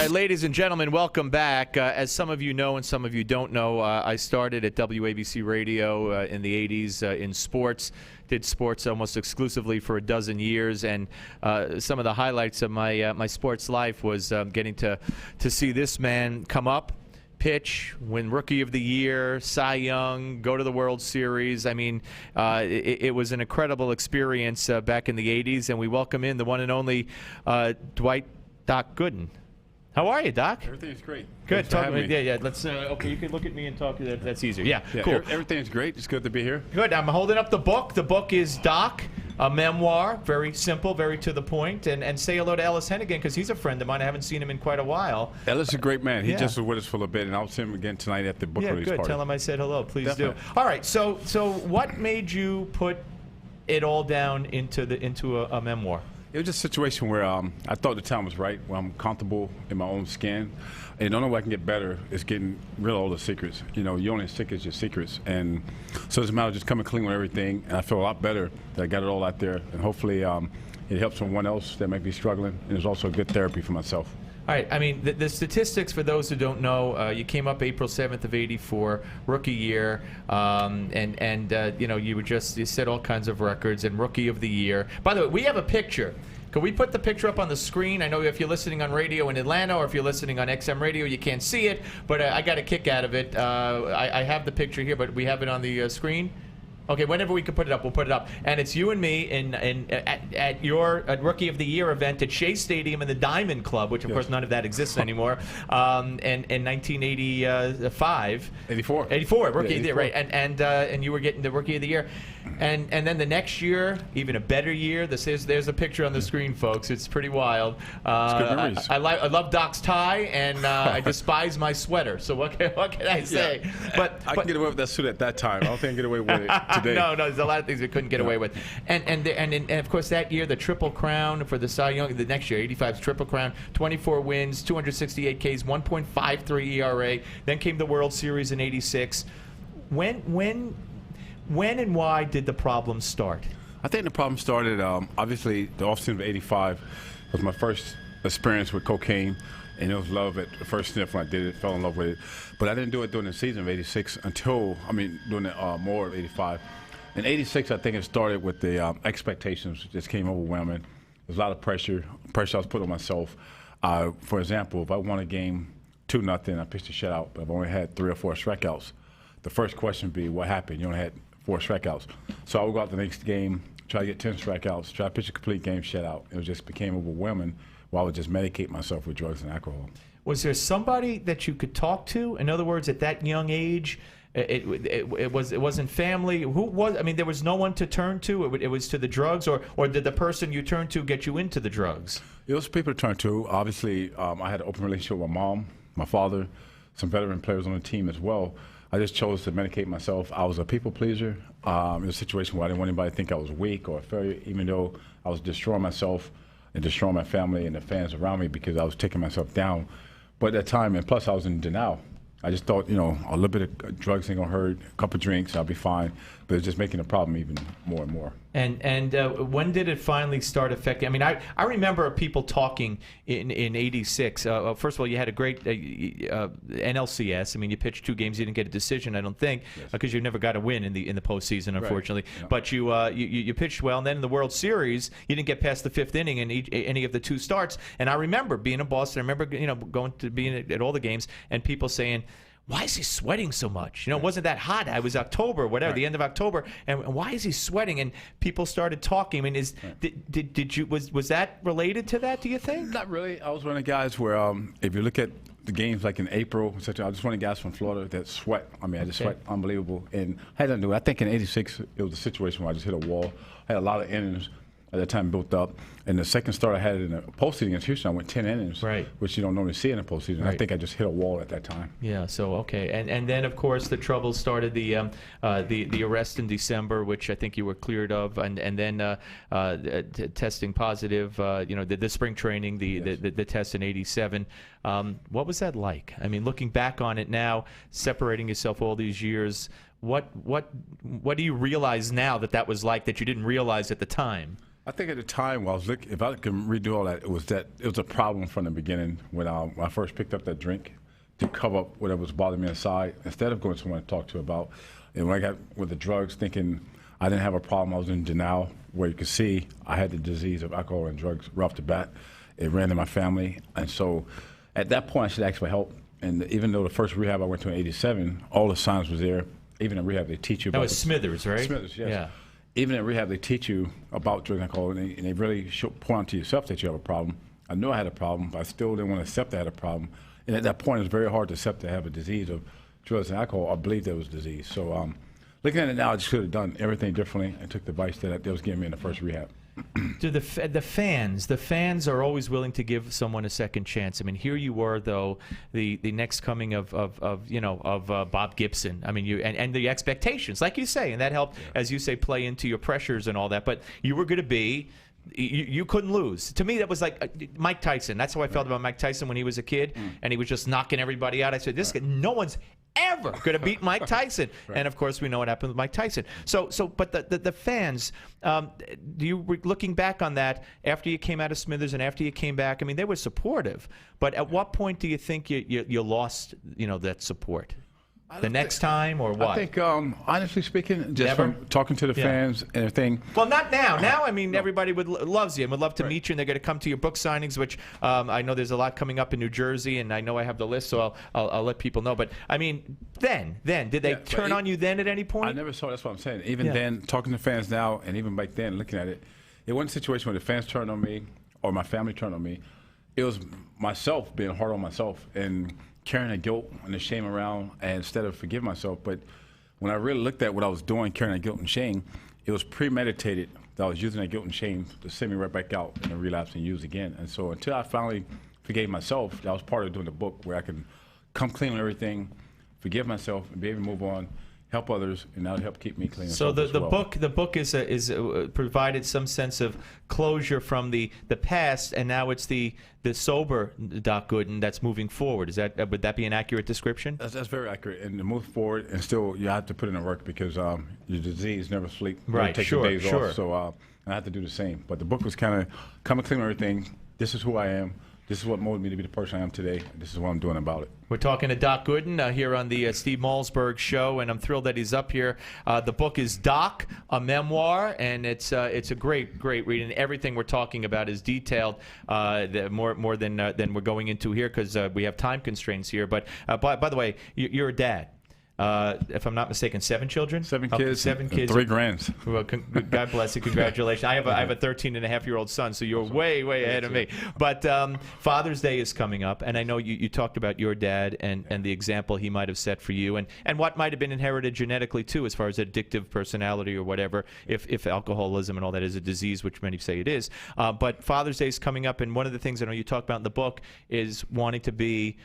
right, ladies and gentlemen, welcome back. As some of you know and some of you don't know, I started at WABC Radio in the 80s in sports. Did sports almost exclusively for a dozen years, and some of the highlights of my sports life was getting to see this man come up, pitch, win Rookie of the Year, Cy Young, go to the World Series. I mean, it was an incredible experience back in the 80s, and we welcome in the one and only Dwight Doc Gooden. How are you, Doc? Everything's great. Good. Yeah. Let's. Okay, you can look at me and talk. That's easier. Yeah. Cool. Everything's great. It's good to be here. Good. I'm holding up the book. The book is Doc, a memoir. Very simple, very to the point. And say hello to Ellis Hennigan because he's a friend of mine. I haven't seen him in quite a while. Ellis is a great man. He just was with us for a little bit, and I'll see him again tonight at the book release good. party. Tell him I said hello. Please Definitely. do. All right. So what made you put it all down into a memoir? It was just a situation where I thought the time was right, where I'm comfortable in my own skin. And the only way I can get better is getting rid of all the secrets. You know, you're only as sick as your secrets. And so it's a matter of just coming clean with everything. And I feel a lot better that I got it all out there. And hopefully it helps someone else that might be struggling. And it's also a good therapy for myself. All right. I mean, the statistics, for those who don't know, you came up April 7th of '84, rookie year, you know, you set all kinds of records and Rookie of the Year. By the way, we have a picture. Could we put the picture up on the screen? I know if you're listening on radio in Atlanta or if you're listening on XM radio, you can't see it, but I got a kick out of it. I have the picture here, but we have it on the screen. Okay, whenever we can put it up, we'll put it up. And it's you and me at your Rookie of the Year event at Shea Stadium in the Diamond Club, which, of course, none of that exists anymore, in 1985. 84. 84, Rookie of the Year, right. And you were getting the Rookie of the Year. And then the next year, even a better year, there's a picture on the screen, folks. It's pretty wild. It's good memories. I love Doc's tie, and I despise my sweater. So what can I say? Yeah. But I can get away with that suit at that time. I don't think I can get away with it today. No, there's a lot of things we couldn't get away with. And of course, that year, the Triple Crown for the Cy Young, the next year, 85's Triple Crown, 24 wins, 268 Ks, 1.53 ERA. Then came the World Series in 86. When and why did the problem start? I think the problem started, obviously, the offseason of '85 was my first experience with cocaine, and it was love at the first sniff when I did it, fell in love with it. But I didn't do it during the season of '86 during the more of '85. In '86, I think it started with the expectations just came overwhelming. There's a lot of pressure I was putting on myself. For example, if I won a game 2-0, I pitched a shutout, but I've only had 3 or 4 strikeouts. The first question would be, what happened? You only had 4 strikeouts. So I would go out the next game, try to get 10 strikeouts, try to pitch a complete game shutout. It just became overwhelming while I would just medicate myself with drugs and alcohol. Was there somebody that you could talk to? In other words, at that young age, it wasn't family. Who was? I mean, there was no one to turn to. It was to the drugs, or did the person you turned to get you into the drugs? It was people to turn to. Obviously, I had an open relationship with my mom, my father, some veteran players on the team as well. I just chose to medicate myself. I was a people pleaser in a situation where I didn't want anybody to think I was weak or a failure, even though I was destroying myself and destroying my family and the fans around me because I was taking myself down. But at that time, and plus I was in denial. I just thought, you know, a little bit of drugs ain't gonna hurt, a couple of drinks, I'll be fine. But it's just making the problem even more and more. And when did it finally start affecting? I mean, I remember people talking in '86. First of all, you had a great NLCS. I mean, you pitched 2 games, you didn't get a decision, I don't think, because you never got a win in the postseason, unfortunately. Right. Yeah. But you pitched well, and then in the World Series, you didn't get past the 5th inning in any of the 2 starts. And I remember being in Boston. I remember going to being at all the games, and people saying, why is he sweating so much? You know, it wasn't that hot. It was October, whatever, the end of October. And why is he sweating? And people started talking. I mean, was that related to that, do you think? Not really. I was one of the guys where if you look at the games like in April, etc., I was one of the guys from Florida that sweat. I mean, I just sweat unbelievable. And I had nothing to do. I think in '86, it was a situation where I just hit a wall. I had a lot of innings at that time built up. And the second start I had in the postseason against Houston, I went 10 innings, which you don't normally see in the postseason. I think I just hit a wall at that time. Yeah, so, okay. And then, of course, the trouble started, the arrest in December, which I think you were cleared of, and then testing positive, the spring training, the test in '87. What was that like? I mean, looking back on it now, separating yourself all these years, what do you realize now that was like that you didn't realize at the time? I think at the time, when I was looking, if I can redo all that, it was a problem from the beginning when I first picked up that drink to cover up whatever was bothering me inside, instead of going to someone to talk to about. And when I got with the drugs, thinking I didn't have a problem, I was in denial, where you could see I had the disease of alcohol and drugs right off the bat. It ran in my family. And so at that point, I should ask for help. And even though the first rehab I went to in '87, all the signs was there. Even in rehab, they teach you about that was Smithers, right? Smithers, yes. Yeah. Even in rehab, they teach you about drug and alcohol, and they really point out to yourself that you have a problem. I knew I had a problem, but I still didn't want to accept I had a problem. And at that point, it was very hard to accept to have a disease of drugs and alcohol. I believed there was a disease. So looking at it now, I just could have done everything differently and took the advice that was giving me in the first rehab. Do the fans are always willing to give someone a second chance. I mean, here you were though, the next coming of Bob Gibson. I mean, and the expectations, like you say, and that helped, as you say, play into your pressures and all that. But you were going to be. You couldn't lose. To me, that was like Mike Tyson. That's how I felt about Mike Tyson when he was a kid, and he was just knocking everybody out. I said, "This guy, no one's ever going to beat Mike Tyson." Right. And of course, we know what happened with Mike Tyson. But the fans, looking back on that after you came out of Smithers and after you came back, I mean, they were supportive. But at what point do you think you lost, that support? The next time, or what? I think, honestly speaking, just from talking to the fans and everything. Well, not now. Now, I mean, everybody loves you and would love to meet you, and they're going to come to your book signings, which I know there's a lot coming up in New Jersey, and I know I have the list, so I'll let people know. But, I mean, then, did they turn on you then at any point? I never saw. That's what I'm saying. Even then, talking to fans now, and even back then, looking at it, it wasn't a situation where the fans turned on me or my family turned on me. It was myself being hard on myself and carrying the guilt and the shame around, and instead of forgiving myself. But when I really looked at what I was doing, carrying that guilt and shame, it was premeditated that I was using that guilt and shame to send me right back out and then relapse and use again. And so until I finally forgave myself, that was part of doing the book, where I can come clean on everything, forgive myself, and be able to move on, help others, and that'll help keep me clean. So the book is provided some sense of closure from the past, and now it's the sober Doc Gooden that's moving forward. Would that be an accurate description? That's very accurate. And to move forward, and still you have to put in the work, because your disease never sleep. Right. Take the days off. So I have to do the same. But the book was kind of coming clean on everything. This is who I am. This is what molded me to be the person I am today. This is what I'm doing about it. We're talking to Doc Gooden here on the Steve Malzberg Show, and I'm thrilled that he's up here. The book is Doc, a memoir, and it's a great read. And everything we're talking about is detailed, more than we're going into here, because we have time constraints here. But by the way, you're a dad. If I'm not mistaken, 7 children? 7 kids, 7 kids. 3 grands. Well, God bless you. Congratulations. I have a 13-and-a-half-year-old son, so you're way ahead of me. But Father's Day is coming up, and I know you talked about your dad and the example he might have set for you, and what might have been inherited genetically, too, as far as addictive personality or whatever, if alcoholism and all that is a disease, which many say it is. But Father's Day is coming up, and one of the things I know you talk about in the book is wanting to be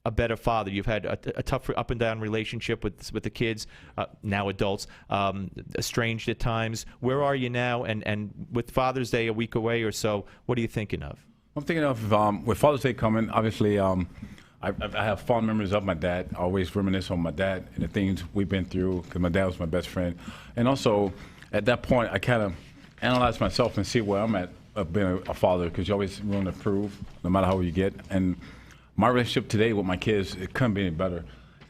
a better father. You've had a tough up and down relationship with the kids, now adults, estranged at times. Where are you now? And with Father's Day a week away or so, what are you thinking of? I'm thinking of, with Father's Day coming, obviously, I have fond memories of my dad. I always reminisce on my dad and the things we've been through, because my dad was my best friend. And also, at that point, I kind of analyze myself and see where I'm at of being a father, because you always want to improve, no matter how you get. And my relationship today with my kids, it couldn't be any better.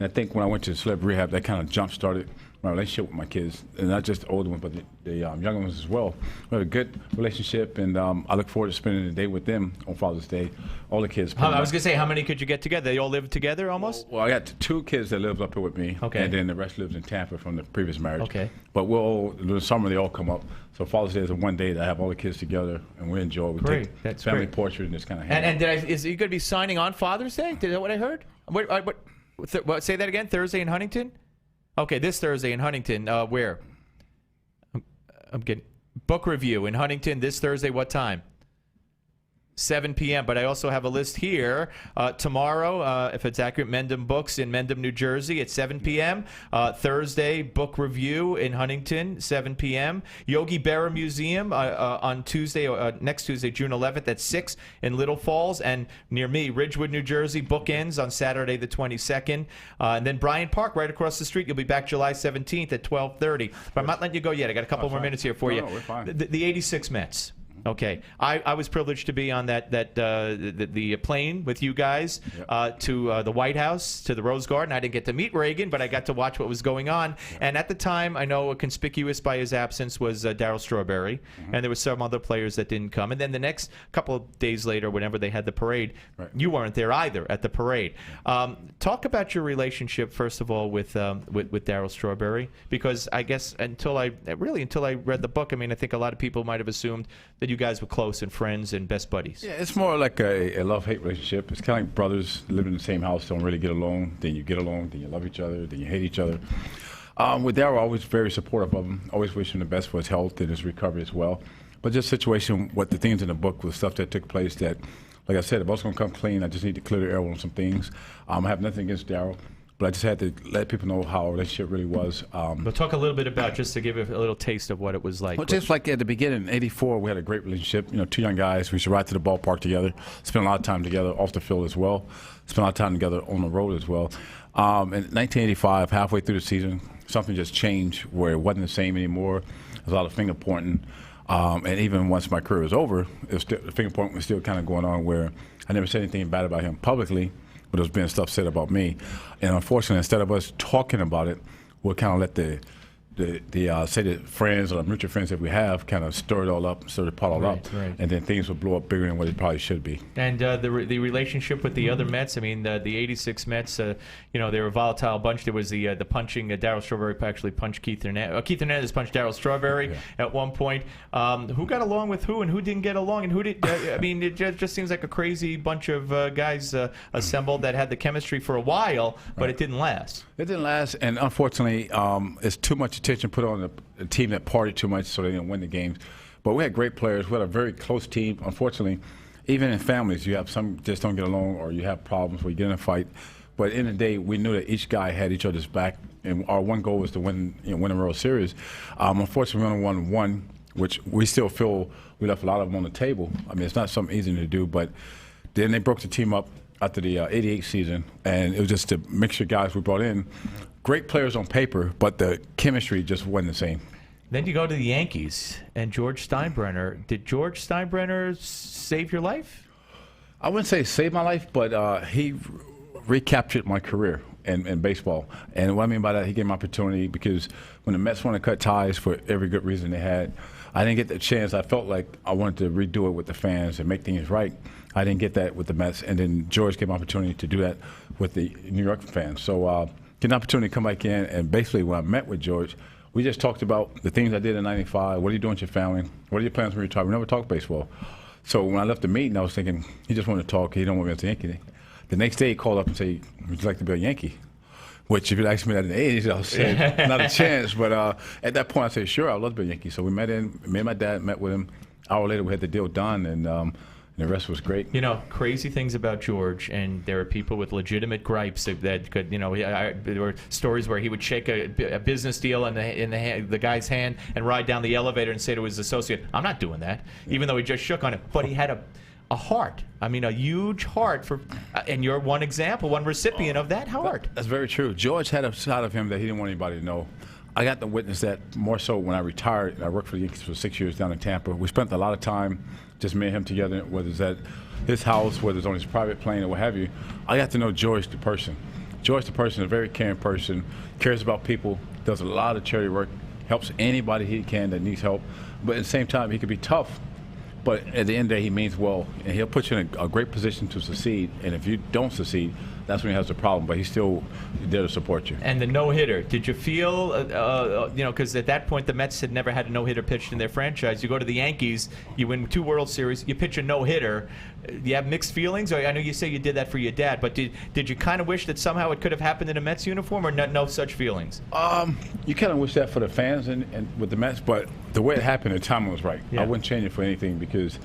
And I think when I went to celeb rehab, that kind of jump-started my relationship with my kids, and not just the older ones, but the younger ones as well. We had a good relationship, and I look forward to spending the day with them on Father's Day. All the kids. I was going to say, how many could you get together? They all live together almost? Well, I got 2 kids that live up here with me, and then the rest lives in Tampa from the previous marriage. Okay. But in the summer, they all come up. So Father's Day is the one day that I have all the kids together, and we enjoy. We take family portrait and just kind of hang out. And is he going to be signing on Father's Day? Is that what I heard? What, say that again? Thursday in Huntington? Okay, this Thursday in Huntington. Where? I'm getting book review in Huntington this Thursday. What time? 7 p.m. But I also have a list here. Tomorrow, if it's accurate, Mendham Books in Mendham, New Jersey at 7 p.m. Thursday, book review in Huntington, 7 p.m. Yogi Berra Museum on Tuesday, next Tuesday, June 11th at 6 in Little Falls. And near me, Ridgewood, New Jersey, book ends on Saturday the 22nd. And then Bryant Park, right across the street. You'll be back July 17th at 12:30. But I'm not letting you go yet. I got a couple more minutes here for you. No, we're fine. The 86 Mets. Okay, I was privileged to be on the plane with you guys to the White House, to the Rose Garden. I didn't get to meet Reagan, but I got to watch what was going on. And at the time, I know conspicuous by his absence was Darryl Strawberry, and there were some other players that didn't come. And then the next couple of days later, whenever they had the parade, you weren't there either at the parade. Talk about your relationship, first of all, with Darryl Strawberry, because I guess until I read the book, I mean, I think a lot of people might have assumed that you guys were close and friends and best buddies. Yeah, it's more like a love-hate relationship. It's kind of like brothers living in the same house, don't really get along. Then you get along, then you love each other, then you hate each other. With Darryl, always very supportive of him, always wish him the best for his health and his recovery as well. But just situation, what the things in the book was stuff that took place that, like I said, if I was going to come clean, I just need to clear the air on some things. I have nothing against Darryl, but I just had to let people know how our relationship really was. But talk a little bit about, just to give a little taste of what it was like. Well, just like at the beginning, in '84, we had a great relationship. You know, two young guys. We used to ride to the ballpark together, spend a lot of time together off the field as well, spend a lot of time together on the road as well. In 1985, halfway through the season, something just changed where it wasn't the same anymore. There was a lot of finger pointing. And even once my career was over, the finger pointing was still kind of going on where I never said anything bad about him publicly, but there was being stuff said about me. And unfortunately, instead of us talking about it, we'll kind of let the friends or the mutual friends that we have kind of stir it all up, stir the pot all up, and then things will blow up bigger than what it probably should be. And the relationship with the other Mets, I mean, the '86 Mets, you know, they were a volatile bunch. There was the punching. Darryl Strawberry actually punched Keith Hernandez. Keith Hernandez punched Darryl Strawberry at one point. Who got along with who, and who didn't get along, and who did? I mean, it just seems like a crazy bunch of guys assembled that had the chemistry for a while, but it didn't last. It didn't last, and unfortunately, it's too much attention put on a team that partied too much, so they didn't win the games. But we had great players. We had a very close team. Unfortunately, even in families, you have some just don't get along, or you have problems where you get in a fight. But at the end of the day, we knew that each guy had each other's back, and our one goal was to win a World Series. Unfortunately, we only won one, which we still feel we left a lot of them on the table. I mean, it's not something easy to do, but then they broke the team up after the '88 season, and it was just a mixture of guys we brought in. Great players on paper, but the chemistry just wasn't the same. Then you go to the Yankees and George Steinbrenner. Did George Steinbrenner save your life? I wouldn't say save my life, but he recaptured my career in baseball. And what I mean by that, he gave me opportunity because when the Mets wanted to cut ties for every good reason they had, I didn't get the chance. I felt like I wanted to redo it with the fans and make things right. I didn't get that with the Mets, and then George gave me opportunity to do that with the New York fans. So get an opportunity to come back in, and basically when I met with George, we just talked about the things I did in '95. What are you doing with your family? What are your plans when you retire? We never talked baseball. So when I left the meeting, I was thinking, he just wanted to talk. He don't want me as a Yankee. The next day, he called up and said, would you like to be a Yankee? Which, if you'd asked me that in the '80s, I would say, not a chance. But at that point, I said, sure, I'd love to be a Yankee. So we met in, me and my dad met with him. An hour later, we had the deal done, and the rest was great. You know, crazy things about George, and there are people with legitimate gripes that could, you know, there were stories where he would shake a business deal in the guy's hand and ride down the elevator and say to his associate, I'm not doing that, even though he just shook on it. But he had a heart. I mean, a huge heart for, and you're one example, one recipient of that heart. That's very true. George had a side of him that he didn't want anybody to know. I got to witness that more so when I retired. I worked for the Yankees for 6 years down in Tampa. We spent a lot of time, just me and him together, whether it's at his house, whether it's on his private plane or what have you. I got to know George the person. George the person is a very caring person, cares about people, does a lot of charity work, helps anybody he can that needs help. But at the same time, he can be tough. But at the end of the day, he means well, and he'll put you in a great position to succeed. And if you don't succeed, that's when he has a problem. But he's still there to support you. And the no-hitter, did you feel, you know, because at that point the Mets had never had a no-hitter pitched in their franchise. You go to the Yankees, you win 2 World Series, you pitch a no-hitter. Do you have mixed feelings? Or I know you say you did that for your dad, but did you kind of wish that somehow it could have happened in a Mets uniform, or no such feelings? You kind of wish that for the fans and with the Mets, but the way it happened, the timing was right. Yeah. I wouldn't change it for anything because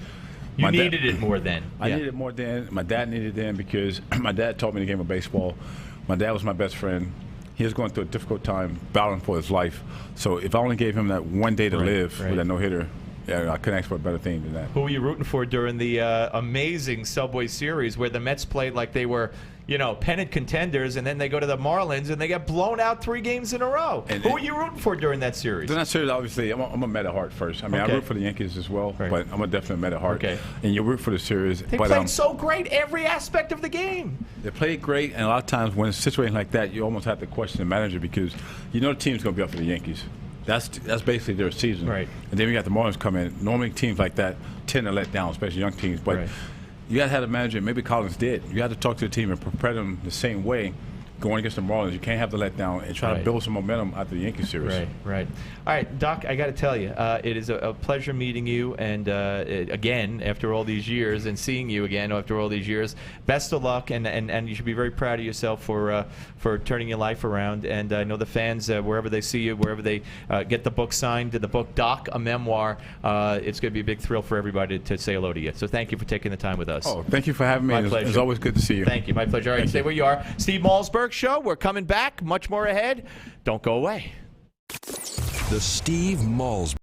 you needed it more then. I needed it more then. My dad needed it then because my dad taught me the game of baseball. My dad was my best friend. He was going through a difficult time battling for his life. So if I only gave him that one day to live with that no-hitter, yeah, I couldn't ask for a better thing than that. Who were you rooting for during the amazing Subway Series where the Mets played like they were, pennant contenders, and then they go to the Marlins and they get blown out 3 games in a row. Who are you rooting for during that series? During that series, obviously, I'm a Met at heart first. I mean, I root for the Yankees as well, but I'm a definite Met at heart. Okay. And you root for the series. They played so great every aspect of the game. They played great, and a lot of times when it's a situation like that, you almost have to question the manager because the team's going to be up for the Yankees. That's basically their season. Right. And then we got the Marlins come in. Normally teams like that tend to let down, especially young teams. But you got to have a manager, maybe Collins did. You had to talk to the team and prepare them the same way going against the Marlins. You can't have the letdown and try to build some momentum after the Yankee series. Right. All right, Doc, I got to tell you, it is a pleasure meeting you, and again, after all these years, and seeing you again after all these years. Best of luck, and you should be very proud of yourself for turning your life around. And I know the fans, wherever they see you, wherever they get the book signed, the book Doc, a memoir, it's going to be a big thrill for everybody to say hello to you. So thank you for taking the time with us. Oh, thank you for having me. My pleasure. It's always good to see you. Thank you. My pleasure. All right, stay where you are. Steve Malzberg Show. We're coming back. Much more ahead. Don't go away. The Steve Malzberg